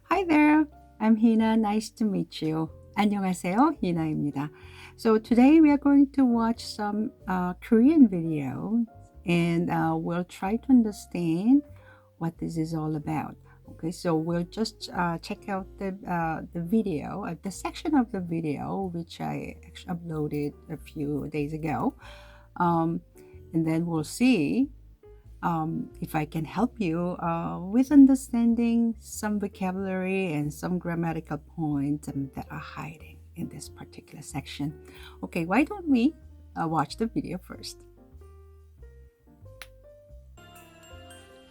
Hi there, I'm Hina. Nice to meet you. 안녕하세요, Hina입니다. So today we are going to watch some Korean video and we'll try to understand what this is all about. Okay, so we'll just check out the video, the section of the video which I actually uploaded a few days ago, and then we'll see if I can help you with understanding some vocabulary and some grammatical points that are hiding in this particular section. Okay, why don't we watch the video first?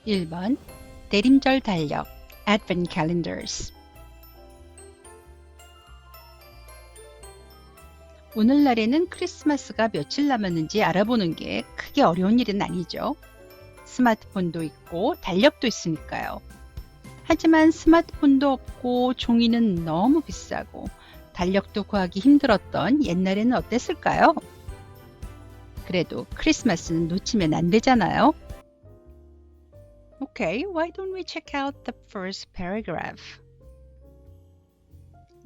1번 대림절 달력 Advent Calendars 오늘날에는 크리스마스가 며칠 남았는지 알아보는 게 크게 어려운 일은 아니죠. 스마트폰도 있고 달력도 있으니까요. 하지만 스마트폰도 없고 종이는 너무 비싸고 달력도 구하기 힘들었던 옛날에는 어땠을까요? 그래도 크리스마스는 놓치면 안 되잖아요. Okay, why don't we check out the first paragraph?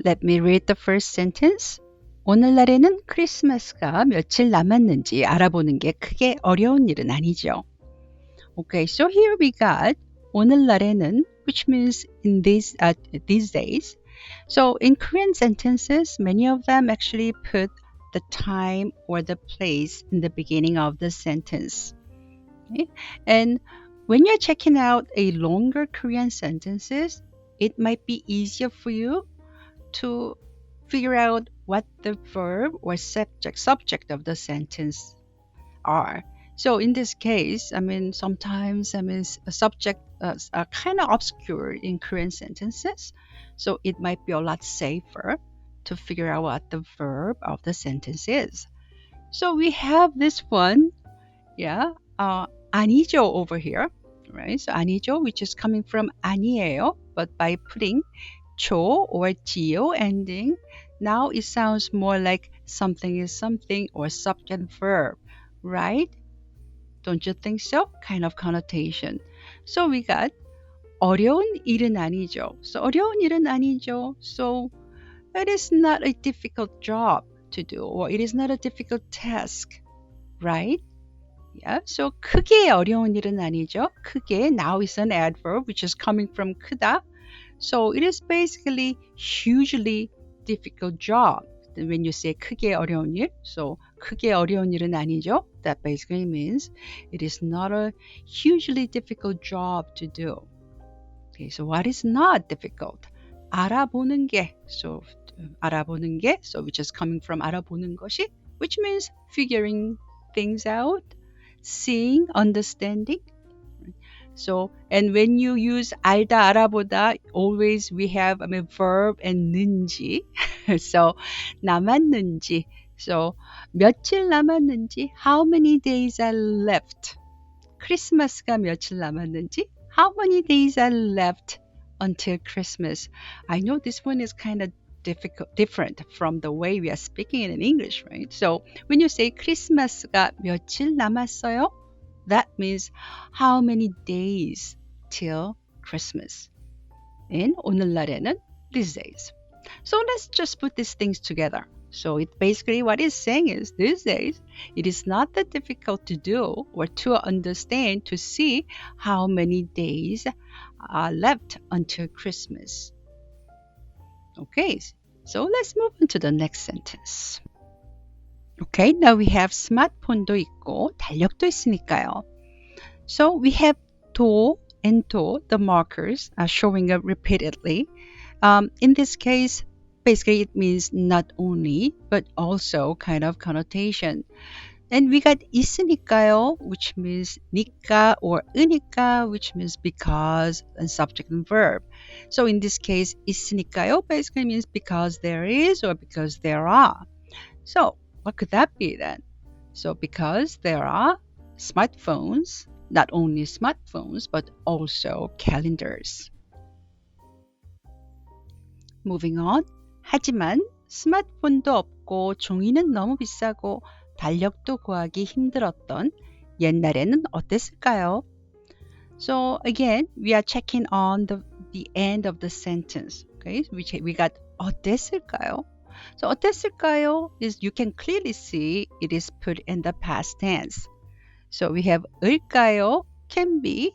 Let me read the first sentence. 오늘날에는 크리스마스가 며칠 남았는지 알아보는 게 크게 어려운 일은 아니죠. Okay, so here we got 오늘날에는, which means in these days. So in Korean sentences, many of them actually put the time or the place in the beginning of the sentence. Okay? And when you're checking out a longer Korean sentences, it might be easier for you to figure out what the verb or subject of the sentence are. So in this case, sometimes a subject are kind of obscure in Korean sentences. So it might be a lot safer to figure out what the verb of the sentence is. So we have this one, 아니죠 over here, right? So 아니죠, which is coming from 아니에요, but by putting 조 or 지요 ending, now it sounds more like something is something or subject verb, right? Don't you think so? Kind of connotation. So we got 어려운 일은 아니죠. So 어려운 일은 아니죠. So it is not a difficult job to do, or it is not a difficult task, right? Yeah. So 크게 어려운 일은 아니죠. 크게 now is an adverb which is coming from 크다. So it is basically hugely difficult job. When you say 크게 어려운 일, so 크게 어려운 일은 아니죠. That basically means it is not a hugely difficult job to do. Okay, so what is not difficult? 알아보는 게, so 알아보는 게, so which is coming from 알아보는 것이, which means figuring things out, seeing, understanding. So, and when you use 알다, 알아보다, always we have verb and 는지. So, 남았는지. So, 며칠 남았는지, how many days are left? 크리스마스가 며칠 남았는지, how many days are left until Christmas? I know this one is kind of different from the way we are speaking in English, right? So, when you say 크리스마스가 며칠 남았어요? That means how many days till Christmas. And 오늘날에는 these days. So let's just put these things together. So it basically what it's saying is these days it is not that difficult to do or to understand to see how many days are left until Christmas. Okay, so let's move on to the next sentence. Okay, now we have 스마트폰도 있고 달력도 있으니까요. So we have 도 and 도, the markers are showing up repeatedly. In this case, basically it means not only, but also kind of connotation. And we got 있으니까요, which means 니까 or 으니까, which means because and subject and verb. So in this case, 있으니까요 basically means because there is or because there are. So what could that be then? So because there are smartphones, not only smartphones, but also calendars. Moving on. 하지만 스마트폰도 없고 종이는 너무 비싸고 달력도 구하기 힘들었던 옛날에는 어땠을까요? So again, we are checking on the end of the sentence. Okay, we got 어땠을까요? So 어땠을까요 is you can clearly see it is put in the past tense. So we have 을까요 can be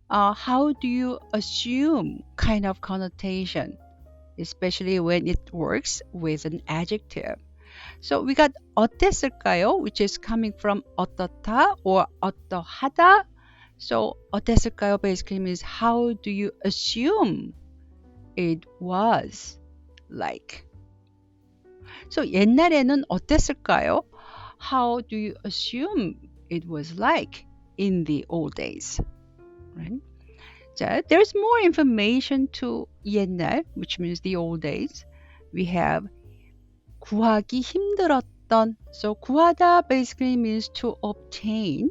how do you assume kind of connotation, especially when it works with an adjective. So we got 어땠을까요, which is coming from 어떻다 or 어떠하다. So 어땠을까요 basically means how do you assume it was like. So 옛날에는 어땠을까요? How do you assume it was like in the old days? Right? 자, there's more information to 옛날, which means the old days. We have 구하기 힘들었던. So 구하다 basically means to obtain.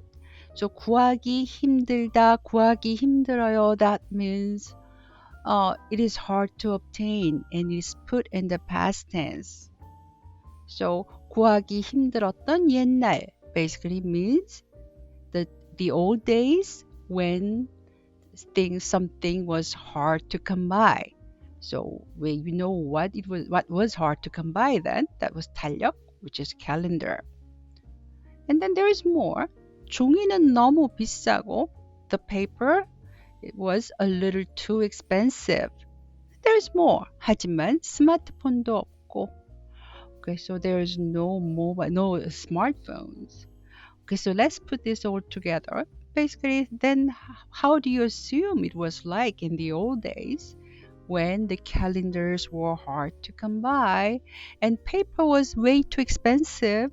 So 구하기 힘들다, 구하기 힘들어요. That means it is hard to obtain and is put in the past tense. So 구하기 힘들었던 옛날 basically means the old days when something was hard to come by. So we know what was hard to come by then. That was 달력, which is calendar. And then there is more. 종이는 너무 비싸고 the paper it was a little too expensive. There is more. 하지만 스마트폰도 없고. Okay, so there is no smartphones. Okay, so let's put this all together. Basically, then how do you assume it was like in the old days when the calendars were hard to come by and paper was way too expensive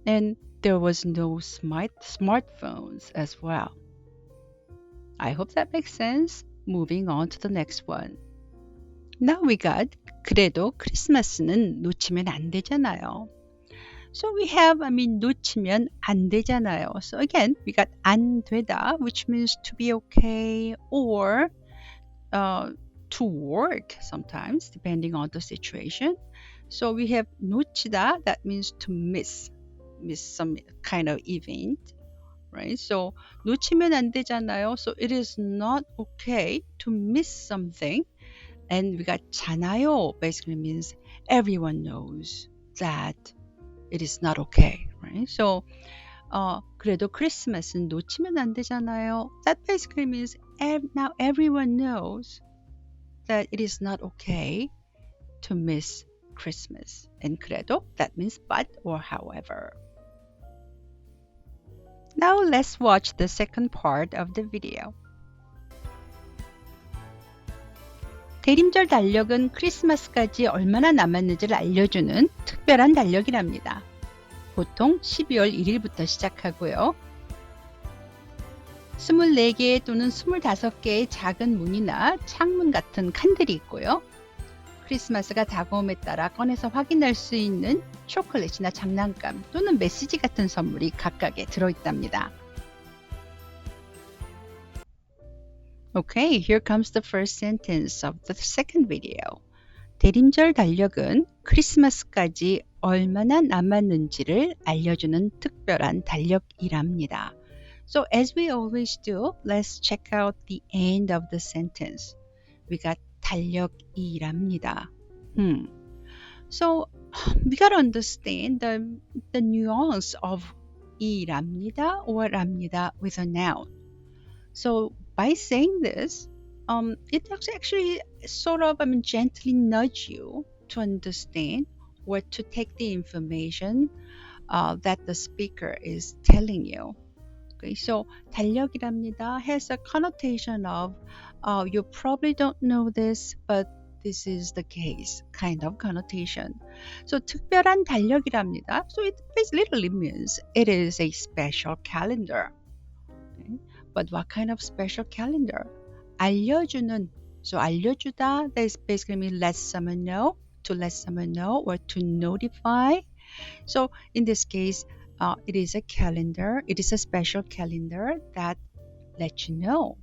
and there was no smartphones as well? I hope that makes sense. Moving on to the next one. Now we got 그래도 크리스마스는 놓치면 안 되잖아요. So we have, 놓치면 안 되잖아요. So again, we got 안 되다, which means to be okay or to work sometimes, depending on the situation. So we have 놓치다, that means to miss some kind of event, right? So 놓치면 안 되잖아요. So it is not okay to miss something. And we got 잖아요 basically means everyone knows that it is not okay, right? So 그래도 크리스마스는 놓치면 안 되잖아요. That basically means now everyone knows that it is not okay to miss Christmas. And 그래도, that means but or however. Now let's watch the second part of the video. 대림절 달력은 크리스마스까지 얼마나 남았는지를 알려주는 특별한 달력이랍니다. 보통 12월 1일부터 시작하고요. 24개 또는 25개의 작은 문이나 창문 같은 칸들이 있고요. 크리스마스가 다가옴에 따라 꺼내서 확인할 수 있는 초콜릿이나 장난감 또는 메시지 같은 선물이 각각에 들어있답니다. Okay, here comes the first sentence of the second video. 대림절 달력은 크리스마스까지 얼마나 남았는지를 알려주는 특별한 달력이랍니다. So as we always do, let's check out the end of the sentence. We got 달력이랍니다. So we got to understand the nuance of 이랍니다 or 랍니다 with a noun. So by saying this, it actually sort of gently nudge you to understand or to take the information that the speaker is telling you. Okay, so 달력이랍니다 has a connotation of you probably don't know this, but this is the case kind of connotation. So 특별한 달력이랍니다. So it literally means it is a special calendar. Okay? But what kind of special calendar? 알려주는. So 알려주다, that basically means let someone know, to let someone know, or to notify. So in this case, it is a calendar. It is a special calendar that lets you know.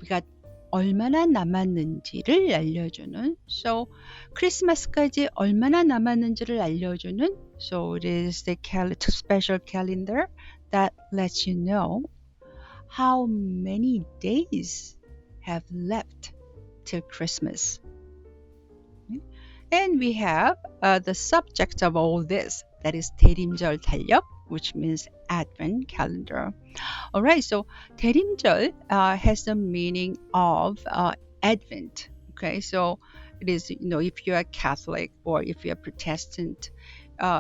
We got 얼마나 남았는지를 알려주는. So 크리스마스까지 얼마나 남았는지를 알려주는. So it is the special calendar that lets you know how many days have left till Christmas. And we have the subject of all this, that is 대림절 달력, which means Advent calendar. All right, so 대림절 has the meaning of Advent. Okay, so it is, if you are Catholic or if you are Protestant,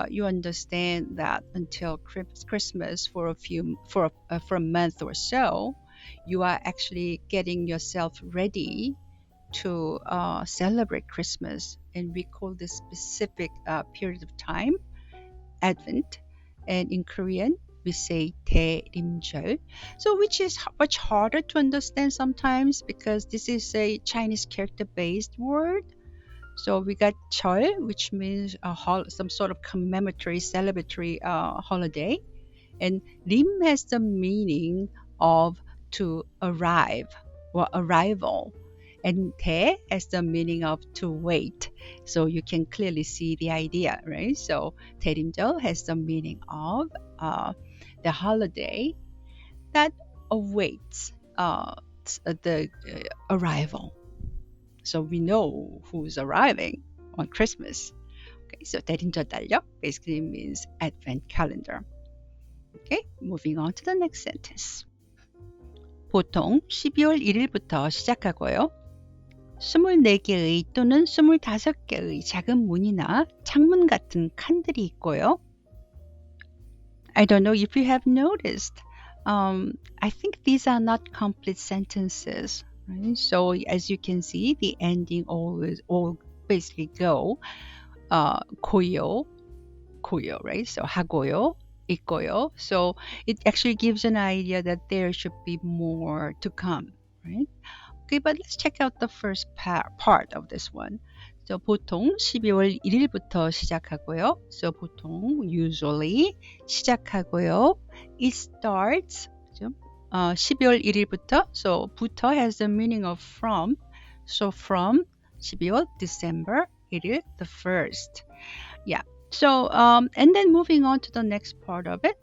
you understand that until Christmas for a month or so, you are actually getting yourself ready to celebrate Christmas, and we call this specific period of time Advent, and in Korean we say 대림절. So which is much harder to understand sometimes because this is a Chinese character based word. So we got 절, which means some sort of commemoratory, celebratory holiday, and 림 has the meaning of to arrive or arrival, and 대 has the meaning of to wait. So you can clearly see the idea, right? So 대림절 has the meaning of the holiday that awaits the arrival. So we know who's arriving on Christmas. Okay, so 대림절 달력 basically means Advent calendar. Okay, moving on to the next sentence. 보통 12월 1일부터 시작하고요. 24개의 또는 25개의 작은 문이나 창문 같은 칸들이 있고요. I don't know if you have noticed. I think these are not complete sentences. Right? So as you can see, the ending all basically go 고요, right? So 하고요, 있고요. So it actually gives an idea that there should be more to come, right? Okay, but let's check out the first part of this one. So 보통 12월 1일부터 시작하고요. So 보통 usually 시작하고요. It starts 12월 1일부터. So 부터 has the meaning of from. So from 12월 December 1일, the first. Yeah. So and then moving on to the next part of it.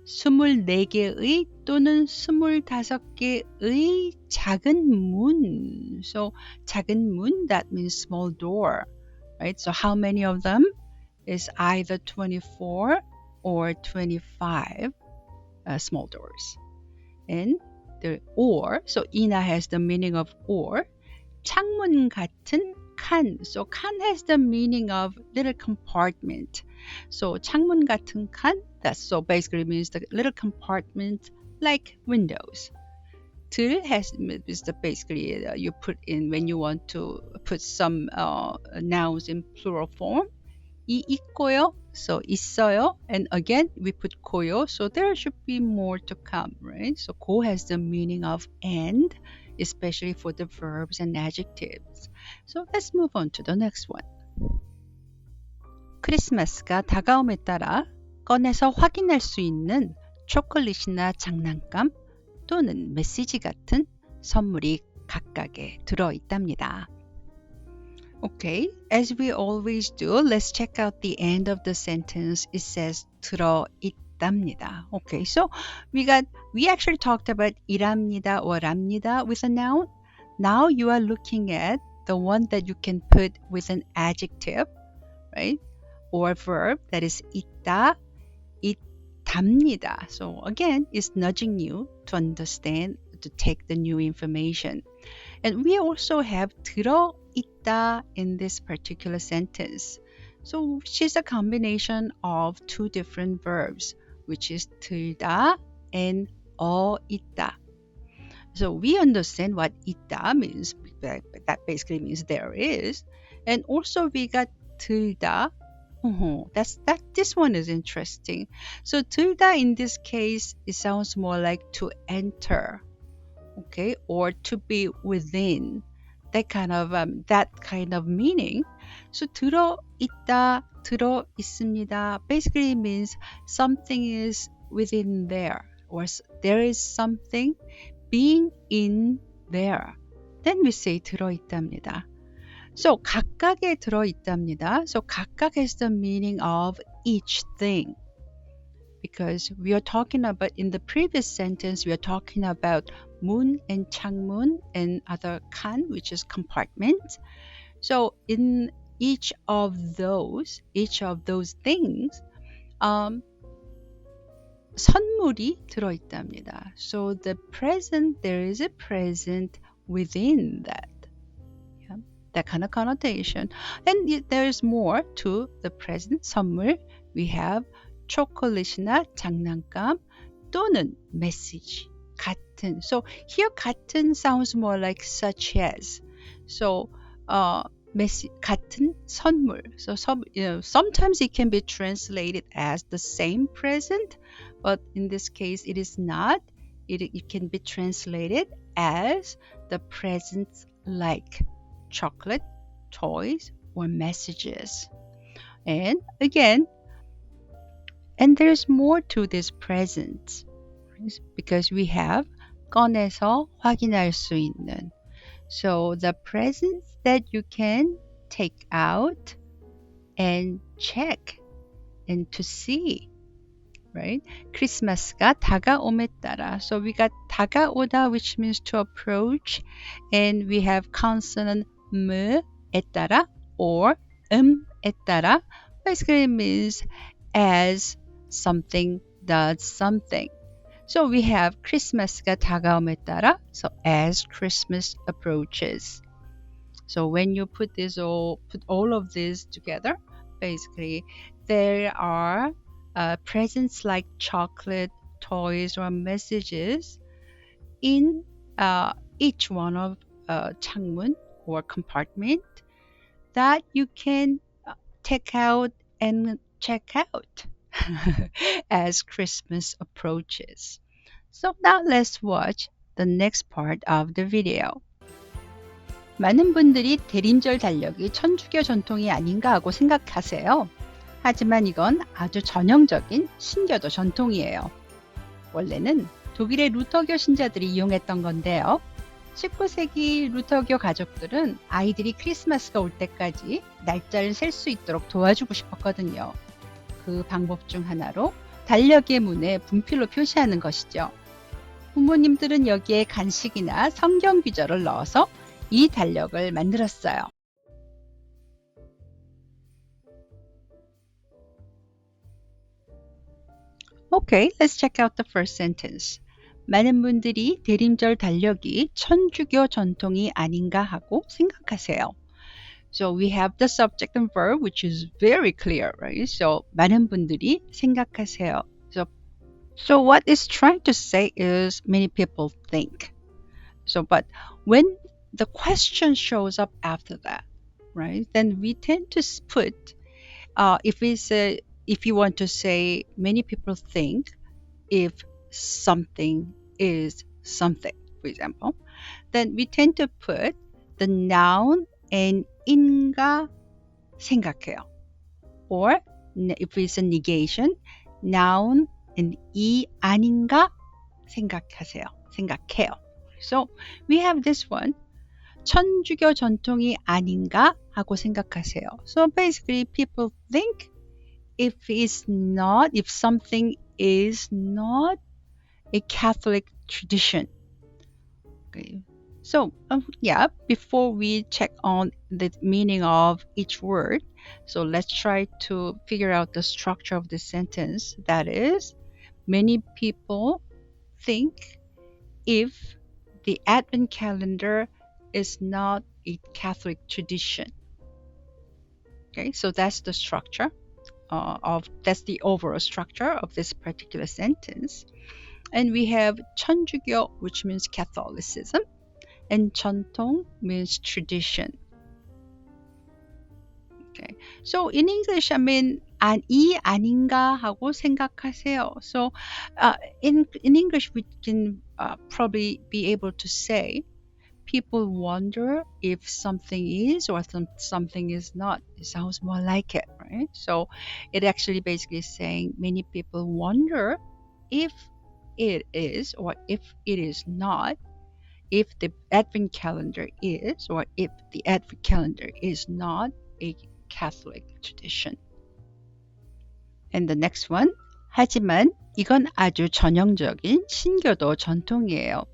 24개의 또는 25개의 작은 문. So 작은 문, that means small door, right? So how many of them is either 24 or 25 small doors. And the or, so 이나 has the meaning of or. 창문 같은 칸. So 칸 has the meaning of little compartment. So 창문 같은 칸, that so basically means the little compartment like windows. 들 has is the basically you put in when you want to put some nouns in plural form. 이 있고요, so 있어요, and again we put 고요, so there should be more to come, right? So 고 has the meaning of and, especially for the verbs and adjectives. So let's move on to the next one. 크리스마스가 다가옴에 따라 꺼내서 확인할 수 있는 초콜릿이나 장난감 또는 메시지 같은 선물이 각각에 들어있답니다. Okay, as we always do, let's check out the end of the sentence. It says 들어있답니다. Okay, so we actually talked about 이랍니다 or 랍니다 with a noun. Now you are looking at the one that you can put with an adjective, right? Or verb, that is 있다, 있답니다. So again, it's nudging you to understand, to take the new information. And we also have 들어있다 in this particular sentence. So which is a combination of two different verbs, which is 들다 and 있다. So we understand what 있다 means. That basically means there is. And also we got 들다. This one is interesting. So 들다 in this case, it sounds more like to enter, okay, or to be within. That kind of meaning. So 들어있다, 들어있습니다 basically means something is within there, or there is something being in there. Then we say 들어있답니다. So 각각에 들어있답니다. So 각각 has the meaning of each thing. because we are talking about, in the previous sentence, we are talking about 문 and 창문 and other 칸, which is compartment. So in each of those things, 선물이 들어있답니다. So the present, there is a present within that. Yeah, that kind of connotation. And there's more to the present 선물. We have 초콜릿이나 장난감 또는 메시지, 같은. So here 같은 sounds more like such as. So 같은 선물. So sometimes it can be translated as the same present, but in this case it is not. It can be translated as the presents like chocolate, toys, or messages. And again, and there's more to this present, because we have 꺼내서 확인할 수 있는. So the presents that you can take out and check and to see, right? 크리스마스가 다가옴에 따라. So we got 다가오다, which means to approach, and we have consonant m에 따라 or 에 따라. Basically means as something does something. So we have 크리스마스가 다가옴에 따라, so as Christmas approaches. So when you put all of this together, basically there are presents like chocolate, toys, or messages in each one of 창문 or compartment that you can take out and check out as Christmas approaches. So now let's watch the next part of the video. 많은 분들이 대림절 달력이 천주교 전통이 아닌가 하고 생각하세요. 하지만 이건 아주 전형적인 신교도 전통이에요. 원래는 독일의 루터교 신자들이 이용했던 건데요. 19세기 루터교 가족들은 아이들이 크리스마스가 올 때까지 날짜를 셀 수 있도록 도와주고 싶었거든요. 그 방법 중 하나로 달력의 문에 분필로 표시하는 것이죠. 부모님들은 여기에 간식이나 성경 귀절을 넣어서 이 달력을 만들었어요. Okay, let's check out the first sentence. 많은 분들이 대림절 달력이 천주교 전통이 아닌가 하고 생각하세요. So we have the subject and verb, which is very clear, right? So 많은 분들이 생각하세요. So what it's trying to say is many people think. So but when the question shows up after that, right? Then we tend to put if you want to say many people think if something is something, for example, then we tend to put the noun and 인가 생각해요. Or if it's a negation, noun and 이 아닌가 생각해요. So we have this one. 천주교 전통이 아닌가 하고 생각하세요. So basically people think if something is not a Catholic tradition. Okay. So before we check on the meaning of each word, so let's try to figure out the structure of the sentence. That is, many people think if the Advent calendar is not a Catholic tradition. Okay, so that's the structure that's the overall structure of this particular sentence. And we have 천주교, which means Catholicism, and 전통 means tradition. Okay, so in English, I mean, 이 아닌가 하고 생각하세요. So in English, we can probably be able to say, people wonder if something is or something is not. It sounds more like it, right? So it actually basically saying many people wonder if it is or if it is not, if the Advent calendar is or if the Advent calendar is not a Catholic tradition. And the next one, 하지만 이건 아주 전형적인 신교도 전통이에요.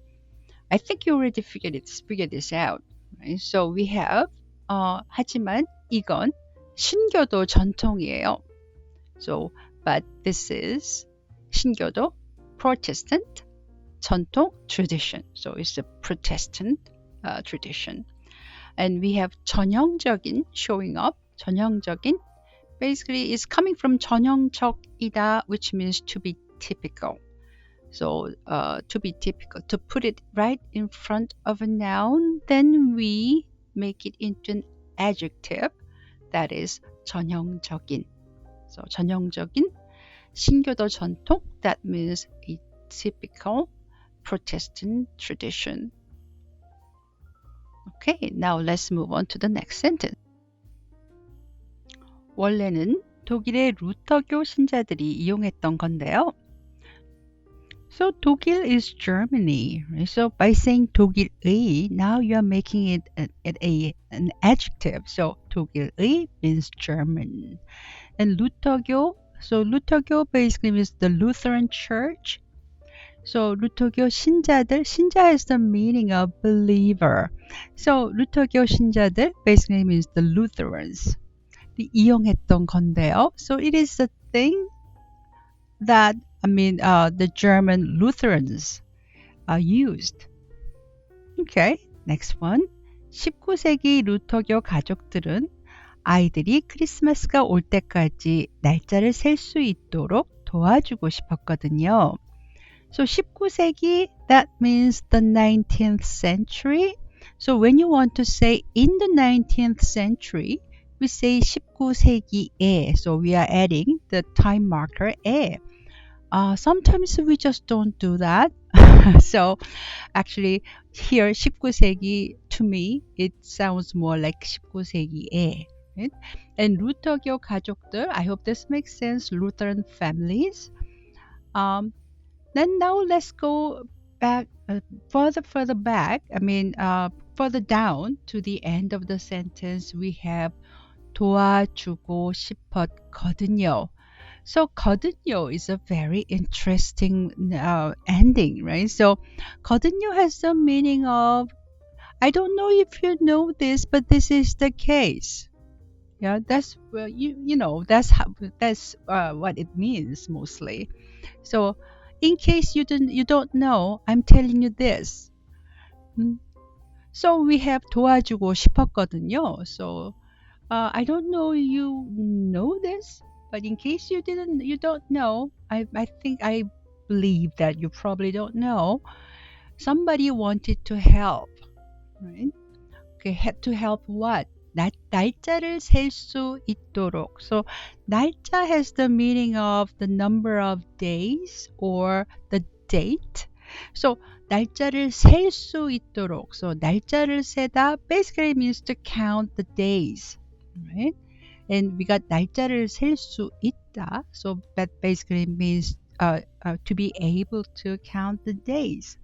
I think you already figured this out. Right? So we have 하지만 이건 신교도 전통이에요. So, but this is 신교도, Protestant, 전통, tradition. So it's a Protestant tradition. And we have 전형적인, showing up, 전형적인, basically it's coming from 전형적이다, which means to be typical. So to be typical, to put it right in front of a noun, then we make it into an adjective that is 전형적인. So 전형적인 신교도 전통, that means a typical Protestant tradition. Okay, now let's move on to the next sentence. 원래는 독일의 루터교 신자들이 이용했던 건데요. So 독일 is Germany. Right? So by saying 독일의, now you are making it an adjective. So 독일의 means German. And 루터교, so 루터교 basically means the Lutheran Church. So 루터교 신자들, 신자 has the meaning of believer. So 루터교 신자들 basically means the Lutherans. 이용했던 건데요. So it is a thing that the German Lutherans used. Okay, next one. 19세기 루터교 가족들은 아이들이 크리스마스가 올 때까지 날짜를 셀 수 있도록 도와주고 싶었거든요. So 19세기, that means the 19th century. So when you want to say in the 19th century, we say 19세기에. So we are adding the time marker 에. Sometimes we just don't do that. So actually here 19세기, to me it sounds more like 19세기에. Right? And 루터교 가족들, I hope this makes sense, Lutheran families. Then now let's go back further back. Further down to the end of the sentence, we have 도와주고 싶었거든요. So 거든요 is a very interesting ending, right? So 거든요 has the meaning of, I don't know if you know this, but this is the case. Yeah, that's that's what it means mostly. So in case you don't know, I'm telling you this. So we have 도와주고 싶었거든요. So I don't know you know this, but in case you don't know, I believe that you probably don't know. Somebody wanted to help, right? Okay, had to help what? 날짜를 셀 수 있도록. So 날짜 has the meaning of the number of days or the date. So 날짜를 셀 수 있도록. So 날짜를 세다 basically means to count the days, right? And we got 날짜를 셀 수 있다. So that basically means to be able to count the days.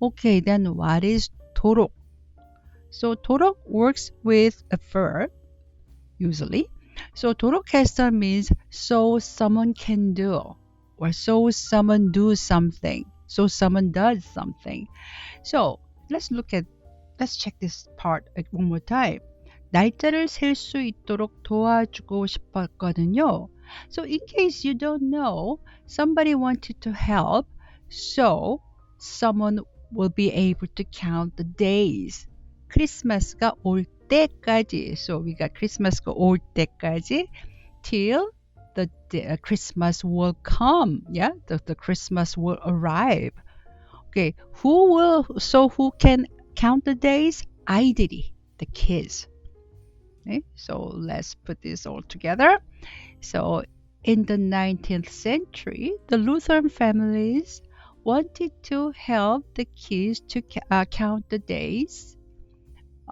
Okay, then what is 도록? So 도록 works with a verb, usually. So 도록 has the means so someone can do, or so someone do something, so someone does something. So let's check this part one more time. 날짜를 셀 수 있도록 도와주고 싶었거든요. So in case you don't know, somebody wanted to help, so someone will be able to count the days. 크리스마스가 올 때까지. So we got 크리스마스가 올 때까지 till the Christmas will come. Yeah, the Christmas will arrive. Okay, who can count the days? 아이들이, the kids. Okay, so let's put this all together. So in the 19th century, the Lutheran families wanted to help the kids to count the days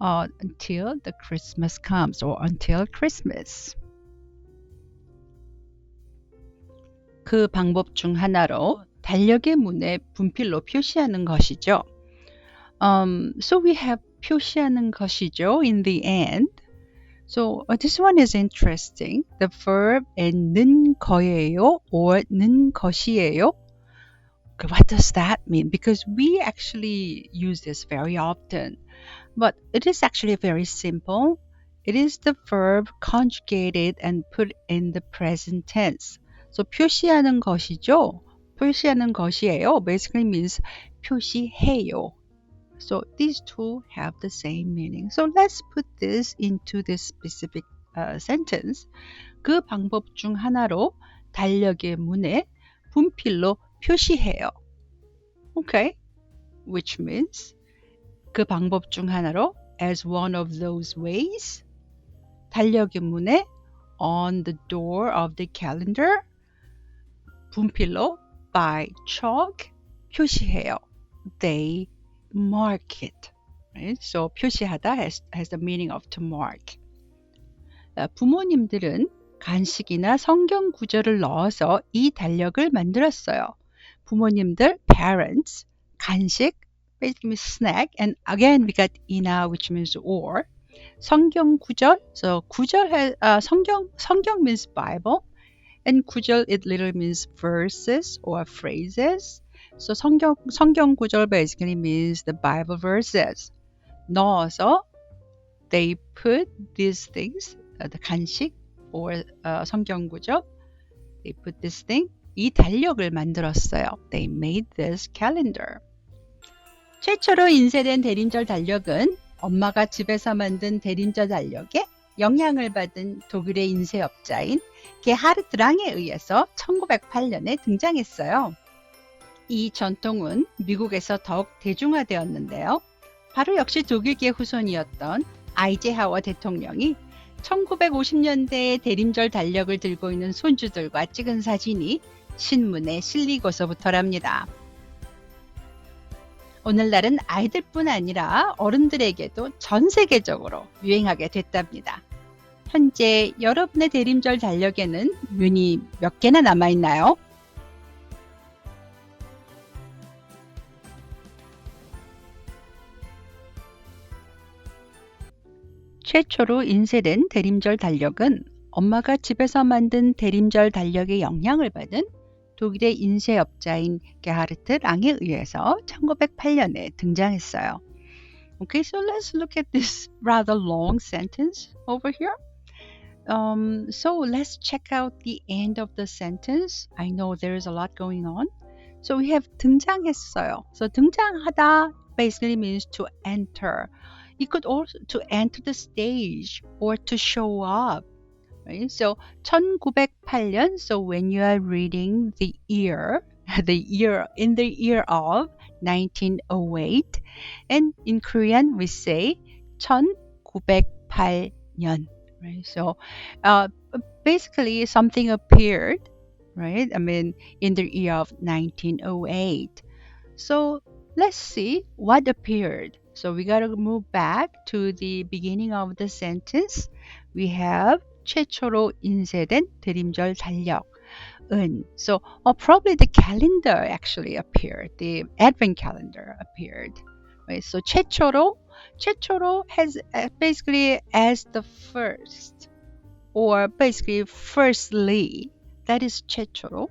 until the Christmas comes, or until Christmas. 그 방법 중 하나로 달력의 문에 분필로 표시하는 것이죠. So we have 표시하는 것이죠 in the end. So this one is interesting. The verb and 는 거예요 or 는 것이에요. Okay, what does that mean? Because we actually use this very often, but it is actually very simple. It is the verb conjugated and put in the present tense. So 표시하는 것이죠. 표시하는 것이에요 basically means 표시해요. So these two have the same meaning. So let's put this into this specific sentence. 그 방법 중 하나로 달력의 문에 분필로 표시해요. Okay, which means 그 방법 중 하나로 as one of those ways 달력의 문에 on the door of the calendar 분필로 by chalk 표시해요. They mark it. Right? So 표시하다 has the meaning of to mark. 부모님들은 간식이나 성경 구절을 넣어서 이 달력을 만들었어요. 부모님들, parents, 간식, basically means snack, and again we got ina, which means or. 성경 구절, so 구절 has 성경 means Bible, and 구절 it literally means verses or phrases. So 성경 구절 basically means the Bible verses. 넣어서 they put these things, the 간식 or 성경 구절, they put this thing, 이 달력을 만들었어요. They made this calendar. 최초로 인쇄된 대림절 달력은 엄마가 집에서 만든 대림절 달력에 영향을 받은 독일의 인쇄업자인 게하르트 랑에 의해서 1908년에 등장했어요. 이 전통은 미국에서 더욱 대중화되었는데요. 바로 역시 독일계 후손이었던 아이젠하워 대통령이 1950년대에 대림절 달력을 들고 있는 손주들과 찍은 사진이 신문에 실리고서부터랍니다. 오늘날은 아이들뿐 아니라 어른들에게도 전 세계적으로 유행하게 됐답니다. 현재 여러분의 대림절 달력에는 뮤니 몇 개나 남아있나요? 최초로 인쇄된 대림절 달력은 엄마가 집에서 만든 대림절 달력의 영향을 받은 독일의 인쇄업자인 게하르트 랑에 의해서 1908년에 등장했어요. Okay, so let's look at this rather long sentence over here. So let's check out the end of the sentence. I know there is a lot going on. So we have 등장했어요. So 등장하다 basically means to enter. It could also to enter the stage or to show up. Right? So 1908년. So when you are reading the year in the year of 1908, and in Korean we say 1908년. Right? So basically something appeared, right? I mean in the year of 1908. So let's see what appeared. So we got to move back to the beginning of the sentence. We have 최초로 인쇄된 대림절 달력은. So probably the calendar actually appeared. The advent calendar appeared. Right? So 최초로 has basically as the first or basically firstly. That is 최초로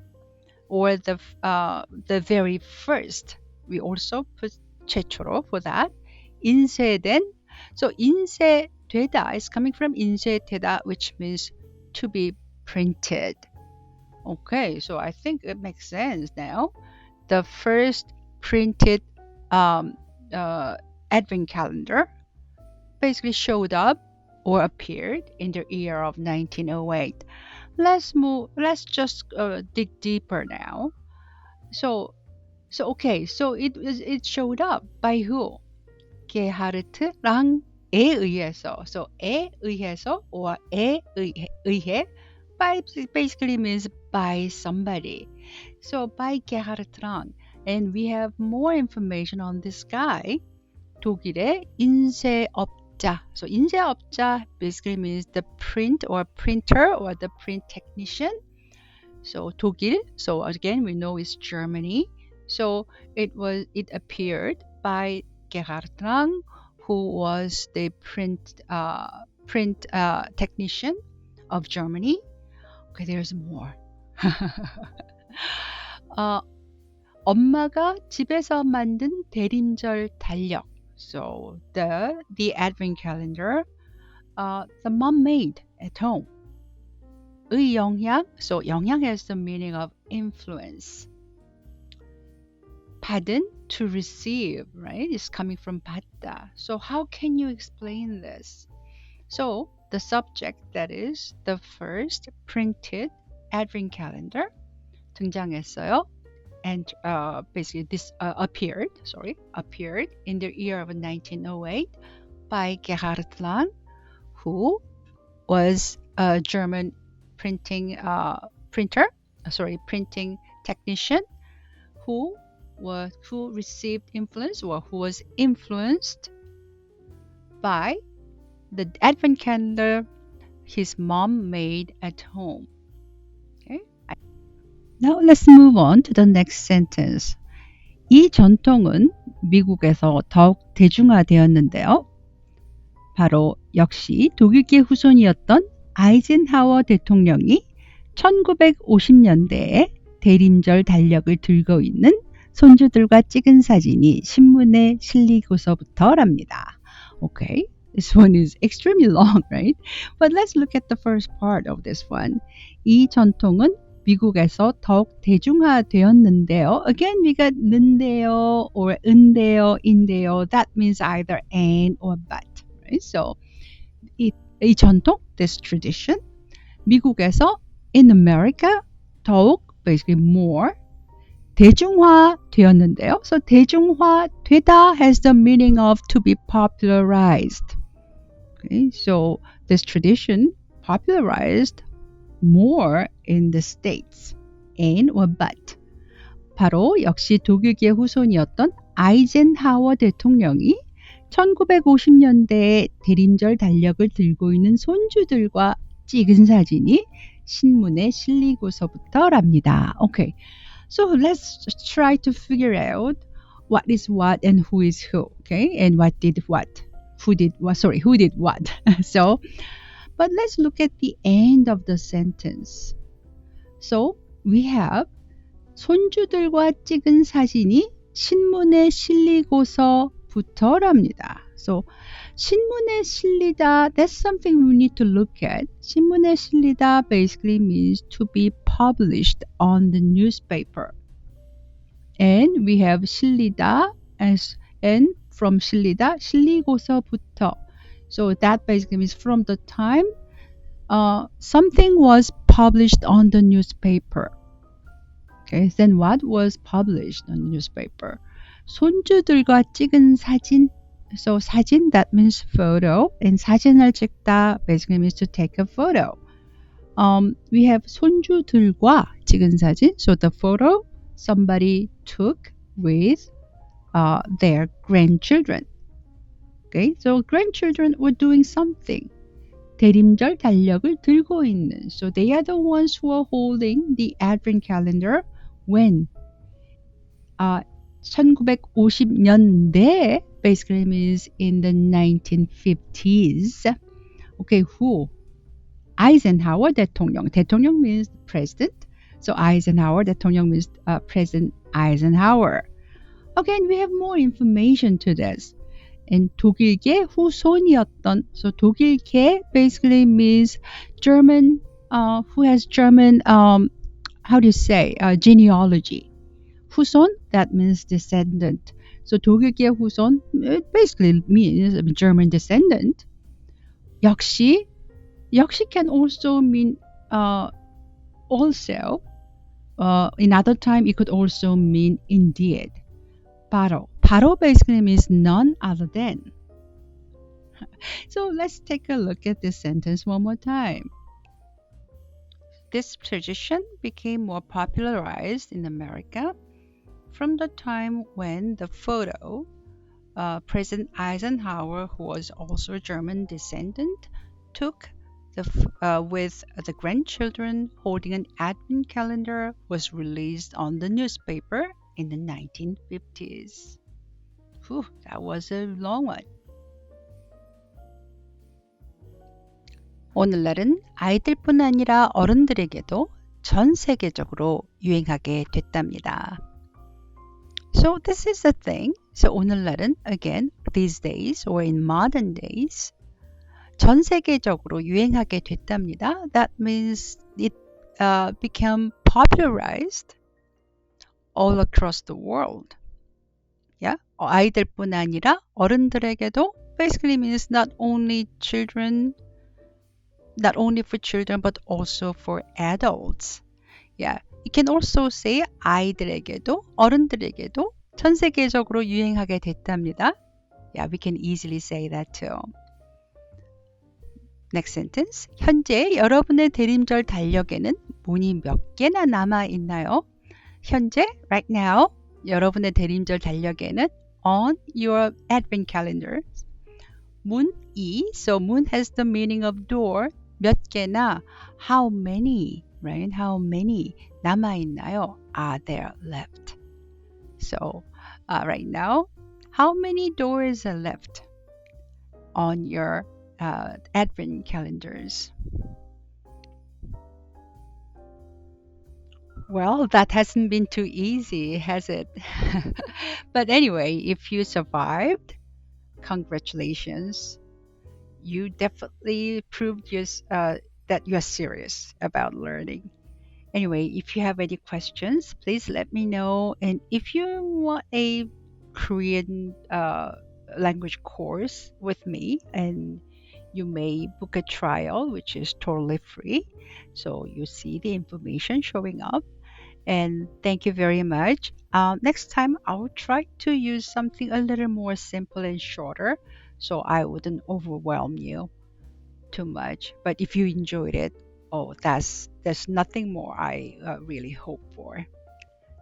or the very first. We also put 최초로 for that. 인쇄된. So 인쇄되다 is coming from 인쇄되다, which means to be printed. Okay, so I think it makes sense now. The first printed advent calendar basically showed up or appeared in the year of 1908. Let's just dig deeper now. So okay, so it showed up by who? 게하르트 랑에 의해서. So 에 의해서 or 에 의해 basically means by somebody. So by 게하르트 랑. And we have more information on this guy. 독일의 인쇄업자. So 인쇄업자 basically means the print or printer or the print technician. So 독일. So again we know it's Germany. So it appeared by Gerhard Lang, who was the print technician of Germany. Okay, there's more. 어, 엄마가 집에서 만든 대림절 달력. So the advent calendar the mom made at home. 의 영향. So 영향 has the meaning of influence. 받은, to receive, right? It's coming from 받다. So how can you explain this? So the subject, that is the first printed advent calendar 등장했어요. And basically this appeared in the year of 1908 by Gerhard Lang, who was a German printing technician who received influence, or who was influenced by the advent calendar his mom made at home. Okay? Now let's move on to the next sentence. 이 전통은 미국에서 더욱 대중화되었는데요. 바로 역시 독일계 후손이었던 아이젠하워 대통령이 1950년대에 대림절 달력을 들고 있는 손주들과 찍은 사진이 신문에 실리고서부터랍니다. Okay, this one is extremely long, right? But let's look at the first part of this one. 이 전통은 미국에서 더욱 대중화되었는데요. Again, we got 는데요 or 은데요, 인데요. That means either and or but. Right? So, 이 전통, this tradition, 미국에서 in America 더욱, basically more, 대중화되었는데요. So, 대중화되다 has the meaning of to be popularized. Okay? So, this tradition popularized more in the States. And or but. 바로 역시 독일계 후손이었던 아이젠하워 대통령이 1950년대에 대림절 달력을 들고 있는 손주들과 찍은 사진이 신문에 실리고서부터랍니다. Okay, so let's try to figure out what is what and who is who. Okay, and what did what? Who did what? Sorry, who did what? So, but let's look at the end of the sentence. So, we have 손주들과 찍은 사진이 신문에 실리고서부터랍니다. So, 신문에 실리다, that's something we need to look at. 신문에 실리다 basically means to be published on the newspaper. And we have 실리다 as, and from 실리다, 실리고서부터. So that basically means from the time something was published on the newspaper. Okay, then what was published on the newspaper? 손주들과 찍은 사진. So 사진, that means photo. And 사진을 찍다 basically means to take a photo. We have 손주들과 찍은 사진. So the photo somebody took with their grandchildren. Okay, so grandchildren were doing something. 대림절 달력을 들고 있는. So they are the ones who are holding the advent calendar when 1950년대 basically means in the 1950s. Okay, who? Eisenhower 대통령. 대통령 means president. So Eisenhower 대통령 means President Eisenhower. Again, we have more information to this. And 독일계 후손이었던. So 독일계 basically means German, who has German, how do you say, genealogy. 후손, that means descendant. So 독일계 후손, it basically means German descendant. 역시 can also mean also. In other time, it could also mean indeed. 바로 basically means none other than. So let's take a look at this sentence one more time. This tradition became more popularized in America from the time when the photo, President Eisenhower, who was also a German descendant, took with the grandchildren holding an advent calendar, was released on the newspaper in the 1950s. Whew, that was a long one. 오늘날은 아이들뿐 아니라 어른들에게도 전 세계적으로 유행하게 됐답니다. So this is the thing. So 오늘날은 again these days or in modern days 전 세계적으로 유행하게 됐답니다. That means it became popularized all across the world. Yeah? 아이들뿐 아니라 어른들에게도 basically means not only for children but also for adults. Yeah. You can also say 아이들에게도 어른들에게도 전 세계적으로 유행하게 됐답니다. Yeah, we can easily say that too. Next sentence. 현재 여러분의 대림절 달력에는 문이 몇 개나 남아 있나요? 현재, right now, 여러분의 대림절 달력에는 on your advent calendar. 문이, so moon has the meaning of door. 몇 개나, how many, right? How many 남아 있나요? Are there left? So, right now, how many doors are left on your advent calendars? Well, that hasn't been too easy, has it? But anyway, if you survived, congratulations. You definitely proved that you're serious about learning. Anyway, if you have any questions, please let me know. And if you want a Korean language course with me, and you may book a trial, which is totally free. So you see the information showing up. And thank you very much. Next time, I will try to use something a little more simple and shorter so I wouldn't overwhelm you too much. But if you enjoyed it, there's nothing more I really hope for.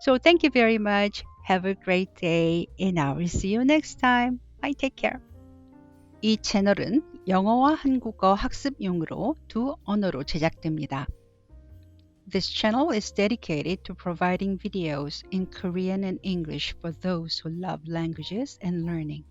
So thank you very much. Have a great day, and I will see you next time. Bye. Take care. 이 채널은 영어와 한국어 학습용으로 두 언어로 제작됩니다. This channel is dedicated to providing videos in Korean and English for those who love languages and learning.